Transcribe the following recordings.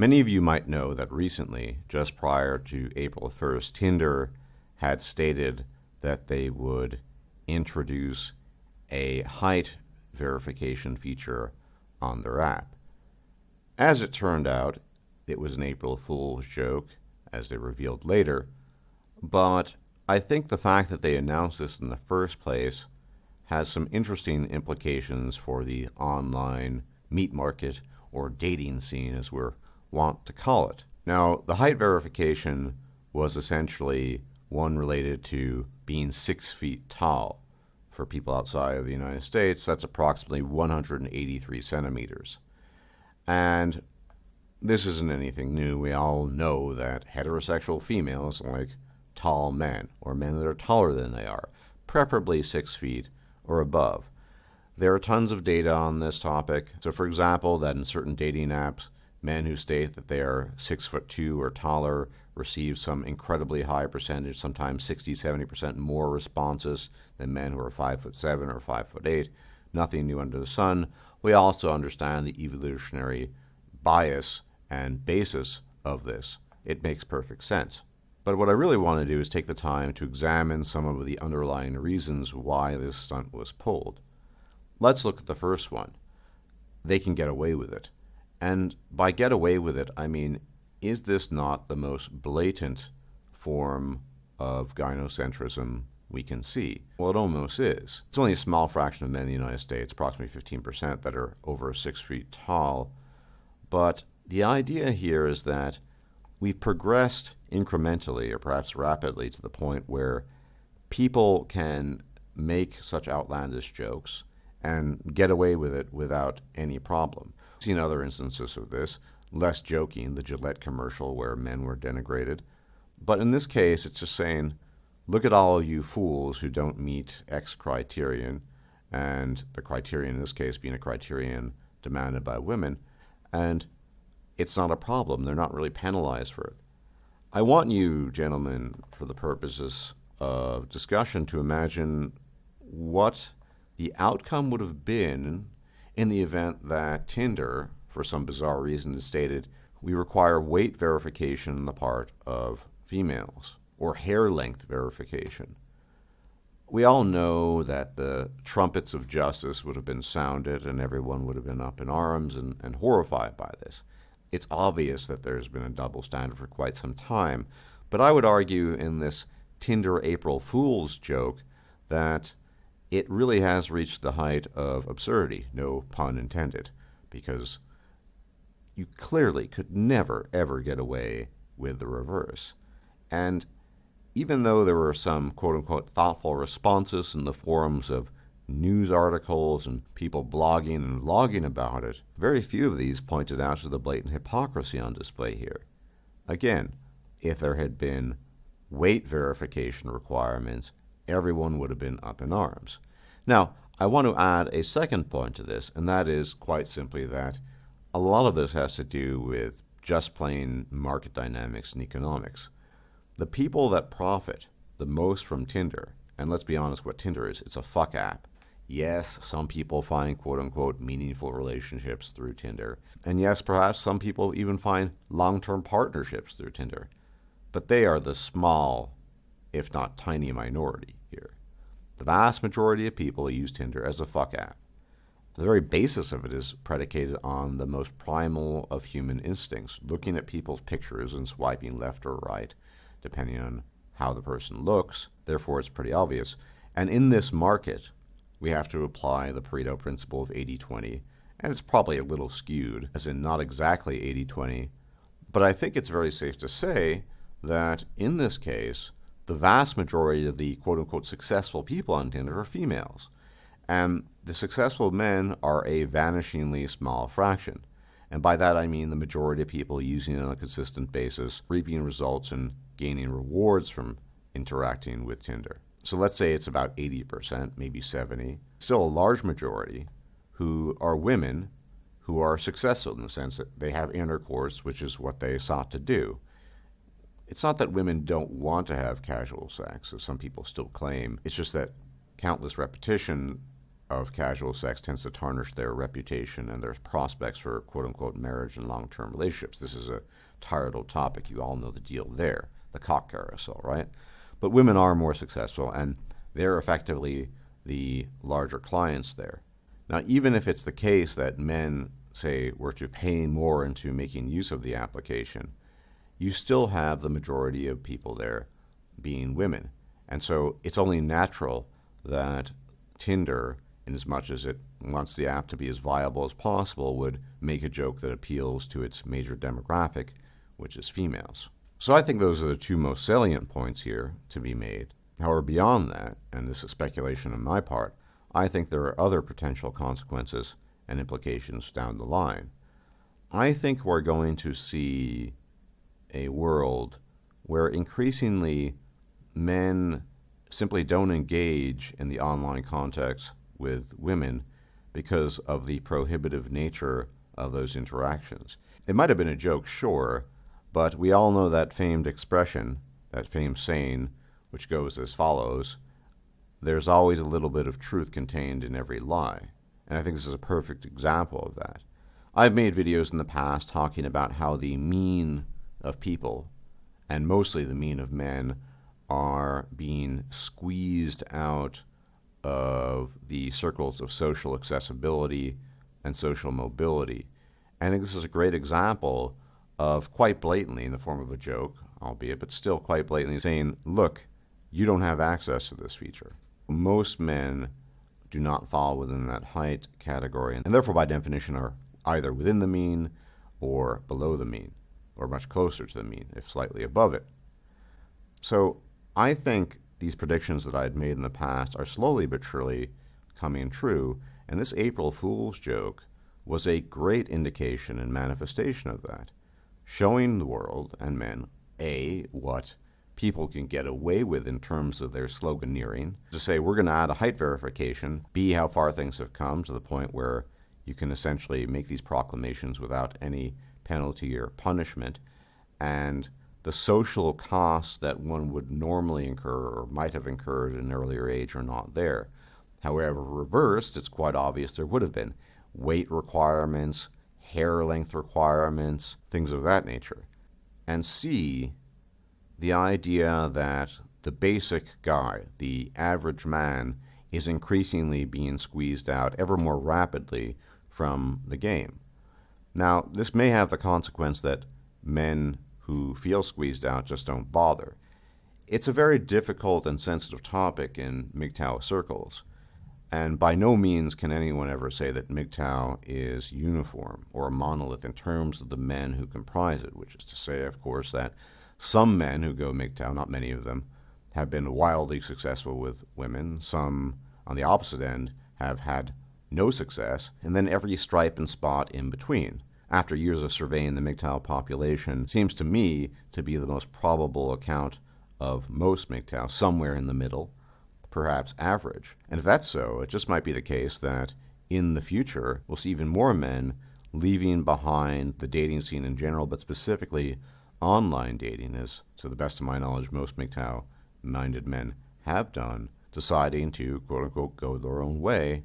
Many of you might know that recently, just prior to April 1st, Tinder had stated that they would introduce a height verification feature on their app. As it turned out, it was an April Fool's joke, as they revealed later, but I think the fact that they announced this in the first place has some interesting implications for the online meat market or dating scene, as we're wont to call it. Now, the height verification was essentially one related to being 6 feet tall. For people outside of the United States, that's approximately 183 centimeters. And this isn't anything new. We all know that heterosexual females like tall men, or men that are taller than they are, preferably 6 feet or above. There are tons of data on this topic. So, for example, that in certain dating apps, men who state that they are 6'2" or taller receive some incredibly high percentage, sometimes 60-70% more responses than men who are 5'7" or 5'8". Nothing new under the sun. We also understand the evolutionary bias and basis of this. It makes perfect sense. But what I really want to do is take the time to examine some of the underlying reasons why this stunt was pulled. Let's look at the first one. They can get away with it. And by get away with it, I mean, is this not the most blatant form of gynocentrism we can see? Well, it almost is. It's only a small fraction of men in the United States, approximately 15%, that are over 6 feet tall. But the idea here is that we've progressed incrementally, or perhaps rapidly, to the point where people can make such outlandish jokes and get away with it without any problem. I've seen other instances of this, less joking, the Gillette commercial where men were denigrated. But in this case, it's just saying, look at all of you fools who don't meet X criterion, and the criterion in this case being a criterion demanded by women, and it's not a problem. They're not really penalized for it. I want you, gentlemen, for the purposes of discussion, to imagine what the outcome would have been in the event that Tinder, for some bizarre reason, stated we require weight verification on the part of females, or hair length verification. We all know that the trumpets of justice would have been sounded and everyone would have been up in arms and horrified by this. It's obvious that there's been a double standard for quite some time, but I would argue in this Tinder April Fool's joke that it really has reached the height of absurdity, no pun intended, because you clearly could never, ever get away with the reverse. And even though there were some quote-unquote thoughtful responses in the forums of news articles and people blogging and vlogging about it, very few of these pointed out to the blatant hypocrisy on display here. Again, if there had been weight verification requirements, everyone would have been up in arms. Now, I want to add a second point to this, and that is quite simply that a lot of this has to do with just plain market dynamics and economics. The people that profit the most from Tinder, and let's be honest what Tinder is, it's a fuck app. Yes, some people find quote-unquote meaningful relationships through Tinder. And yes, perhaps some people even find long-term partnerships through Tinder. But they are the small, if not tiny minority here. The vast majority of people use Tinder as a fuck app. The very basis of it is predicated on the most primal of human instincts, looking at people's pictures and swiping left or right, depending on how the person looks. Therefore, it's pretty obvious. And in this market, we have to apply the Pareto principle of 80-20, and it's probably a little skewed, as in not exactly 80-20, but I think it's very safe to say that in this case, the vast majority of the quote-unquote successful people on Tinder are females, and the successful men are a vanishingly small fraction. And by that I mean the majority of people using it on a consistent basis, reaping results and gaining rewards from interacting with Tinder. So let's say it's about 80%, maybe 70%. Still a large majority who are women who are successful in the sense that they have intercourse, which is what they sought to do. It's not that women don't want to have casual sex, as some people still claim. It's just that countless repetition of casual sex tends to tarnish their reputation and their prospects for quote-unquote marriage and long-term relationships. This is a tired old topic. You all know the deal there, the cock carousel, right? But women are more successful, and they're effectively the larger clients there. Now, even if it's the case that men, say, were to pay more into making use of the application, you still have the majority of people there being women. And so it's only natural that Tinder, in as much as it wants the app to be as viable as possible, would make a joke that appeals to its major demographic, which is females. So I think those are the two most salient points here to be made. However, beyond that, and this is speculation on my part, I think there are other potential consequences and implications down the line. I think we're going to see a world where increasingly men simply don't engage in the online context with women because of the prohibitive nature of those interactions. It might have been a joke, sure, but we all know that famed expression, that famed saying, which goes as follows: there's always a little bit of truth contained in every lie. And I think this is a perfect example of that. I've made videos in the past talking about how the mean of people, and mostly the mean of men, are being squeezed out of the circles of social accessibility and social mobility. I think this is a great example of quite blatantly, in the form of a joke, albeit, but still quite blatantly saying, look, you don't have access to this feature. Most men do not fall within that height category, and therefore by definition are either within the mean or below the mean, or much closer to the mean, if slightly above it. So I think these predictions that I had made in the past are slowly but surely coming true, and this April Fool's joke was a great indication and manifestation of that, showing the world and men, A, what people can get away with in terms of their sloganeering, to say we're going to add a height verification, B, how far things have come to the point where you can essentially make these proclamations without any penalty or punishment, and the social costs that one would normally incur or might have incurred at an earlier age are not there. However, reversed, it's quite obvious there would have been weight requirements, hair length requirements, things of that nature. And C, the idea that the basic guy, the average man, is increasingly being squeezed out ever more rapidly from the game. Now, this may have the consequence that men who feel squeezed out just don't bother. It's a very difficult and sensitive topic in MGTOW circles, and by no means can anyone ever say that MGTOW is uniform or a monolith in terms of the men who comprise it, which is to say, of course, that some men who go MGTOW, not many of them, have been wildly successful with women. Some, on the opposite end, have had no success, and then every stripe and spot in between. After years of surveying the MGTOW population, seems to me to be the most probable account of most MGTOW, somewhere in the middle, perhaps average. And if that's so, it just might be the case that in the future, we'll see even more men leaving behind the dating scene in general, but specifically online dating, as to the best of my knowledge, most MGTOW-minded men have done, deciding to, quote-unquote, go their own way,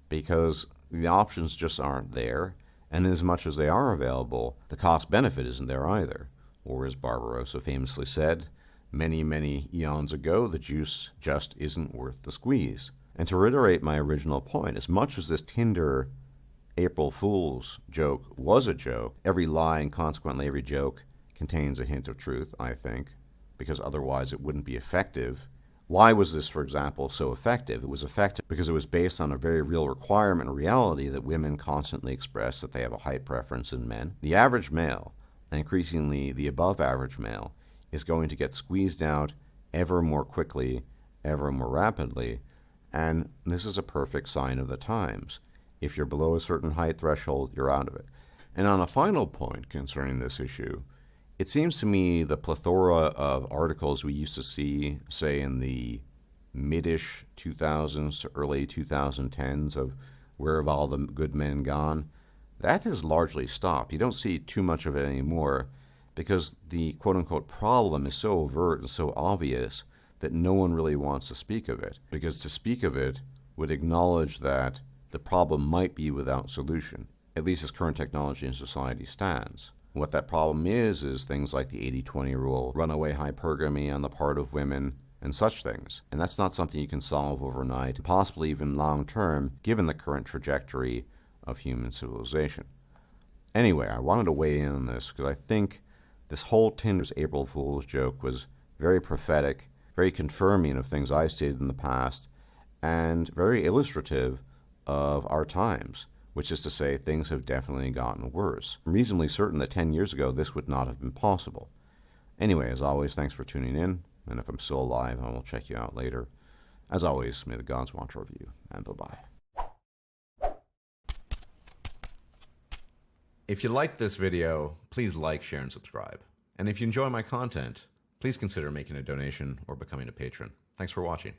because the options just aren't there. And as much as they are available, the cost-benefit isn't there either. Or as Barbarossa famously said, many, many eons ago, the juice just isn't worth the squeeze. And to reiterate my original point, as much as this Tinder April Fool's joke was a joke, every lie and consequently every joke contains a hint of truth, I think, because otherwise it wouldn't be effective. Why was this, for example, so effective? It was effective because it was based on a very real requirement and reality that women constantly express that they have a height preference in men. The average male, and increasingly the above average male, is going to get squeezed out ever more quickly, ever more rapidly, and this is a perfect sign of the times. If you're below a certain height threshold, you're out of it. And on a final point concerning this issue, it seems to me the plethora of articles we used to see, say, in the mid-ish 2000s to early 2010s of where have all the good men gone, that has largely stopped. You don't see too much of it anymore because the quote-unquote problem is so overt and so obvious that no one really wants to speak of it. Because to speak of it would acknowledge that the problem might be without solution, at least as current technology and society stands. What that problem is things like the 80-20 rule, runaway hypergamy on the part of women, and such things. And that's not something you can solve overnight, possibly even long-term, given the current trajectory of human civilization. Anyway, I wanted to weigh in on this because I think this whole Tinder's April Fool's joke was very prophetic, very confirming of things I stated in the past, and very illustrative of our times, which is to say things have definitely gotten worse. I'm reasonably certain that 10 years ago this would not have been possible. Anyway, as always, thanks for tuning in, and if I'm still alive, I will check you out later. As always, may the gods watch over you, and bye-bye. If you liked this video, please like, share, and subscribe. And if you enjoy my content, please consider making a donation or becoming a patron. Thanks for watching.